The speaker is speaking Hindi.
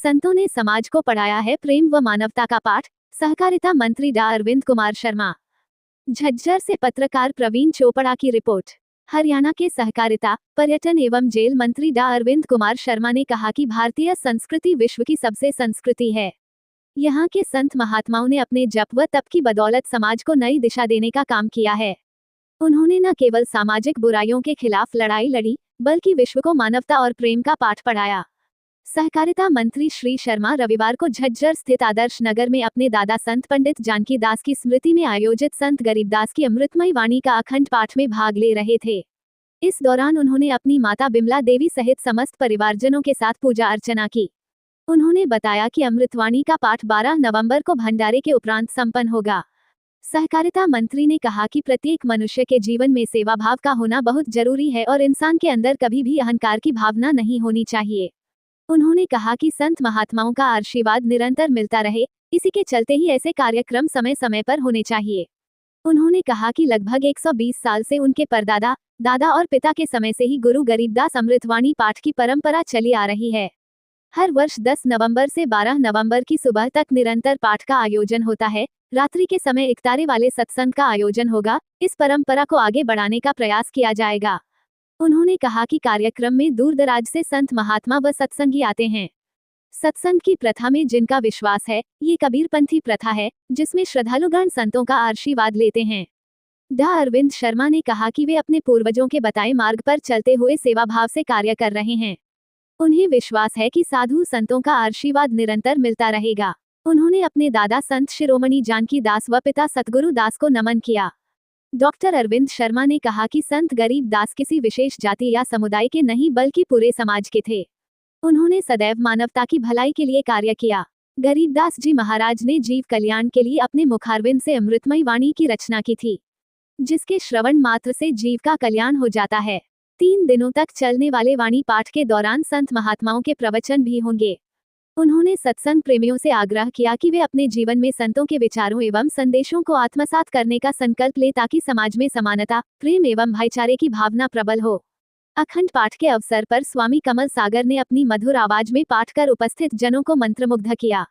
संतों ने समाज को पढ़ाया है प्रेम व मानवता का पाठ। सहकारिता मंत्री डॉ अरविंद कुमार शर्मा। झज्जर से पत्रकार प्रवीण चोपड़ा की रिपोर्ट। हरियाणा के सहकारिता, पर्यटन एवं जेल मंत्री डॉ अरविंद कुमार शर्मा ने कहा कि भारतीय संस्कृति विश्व की सबसे संस्कृति है। यहाँ के संत महात्माओं ने अपने जप व तप की बदौलत समाज को नई दिशा देने का काम किया है। उन्होंने न केवल सामाजिक बुराइयों के खिलाफ लड़ाई लड़ी, बल्कि विश्व को मानवता और प्रेम का पाठ पढ़ाया। सहकारिता मंत्री श्री शर्मा रविवार को झज्जर स्थित आदर्श नगर में अपने दादा संत पंडित जानकी दास की स्मृति में आयोजित संत गरीबदास की अमृतमयी वाणी का अखंड पाठ में भाग ले रहे थे। इस दौरान उन्होंने अपनी माता बिमला देवी सहित समस्त परिवारजनों के साथ पूजा अर्चना की। उन्होंने बताया कि अमृतवाणी का पाठ 12 नवंबर को भंडारे के उपरांत संपन्न होगा। सहकारिता मंत्री ने कहा कि प्रत्येक मनुष्य के जीवन में सेवा भाव का होना बहुत जरूरी है और इंसान के अंदर कभी भी अहंकार की भावना नहीं होनी चाहिए। उन्होंने कहा कि संत महात्माओं का आशीर्वाद निरंतर मिलता रहे, इसी के चलते ही ऐसे कार्यक्रम समय समय पर होने चाहिए। उन्होंने कहा कि लगभग 120 साल से उनके परदादा, दादा और पिता के समय से ही गुरु गरीबदास अमृतवाणी पाठ की परंपरा चली आ रही है। हर वर्ष 10 नवंबर से 12 नवंबर की सुबह तक निरंतर पाठ का आयोजन होता है। रात्रि के समय इकतारे वाले सत्संग का आयोजन होगा। इस परंपरा को आगे बढ़ाने का प्रयास किया जाएगा। उन्होंने कहा कि कार्यक्रम में दूर दराज से संत महात्मा व सत्संगी आते हैं। सत्संग की प्रथा में जिनका विश्वास है, ये कबीरपंथी प्रथा है, जिसमें श्रद्धालुगण संतों का आशीर्वाद लेते हैं। डॉ अरविंद शर्मा ने कहा कि वे अपने पूर्वजों के बताए मार्ग पर चलते हुए सेवा भाव से कार्य कर रहे हैं। उन्हें विश्वास है कि साधु संतों का आशीर्वाद निरंतर मिलता रहेगा। उन्होंने अपने दादा संत शिरोमणि जानकी दास व पिता सतगुरु दास को नमन किया। डॉक्टर अरविंद शर्मा ने कहा कि संत गरीब दास किसी विशेष जाति या समुदाय के नहीं बल्कि पूरे समाज के थे। उन्होंने सदैव मानवता की भलाई के लिए कार्य किया। गरीबदास जी महाराज ने जीव कल्याण के लिए अपने मुखारविंद से अमृतमयी वाणी की रचना की थी, जिसके श्रवण मात्र से जीव का कल्याण हो जाता है। 3 दिनों तक चलने वाले वाणी पाठ के दौरान संत महात्माओं के प्रवचन भी होंगे। उन्होंने सत्संग प्रेमियों से आग्रह किया कि वे अपने जीवन में संतों के विचारों एवं संदेशों को आत्मसात करने का संकल्प लें ताकि समाज में समानता, प्रेम एवं भाईचारे की भावना प्रबल हो। अखंड पाठ के अवसर पर स्वामी कमल सागर ने अपनी मधुर आवाज में पाठ कर उपस्थित जनों को मंत्रमुग्ध किया।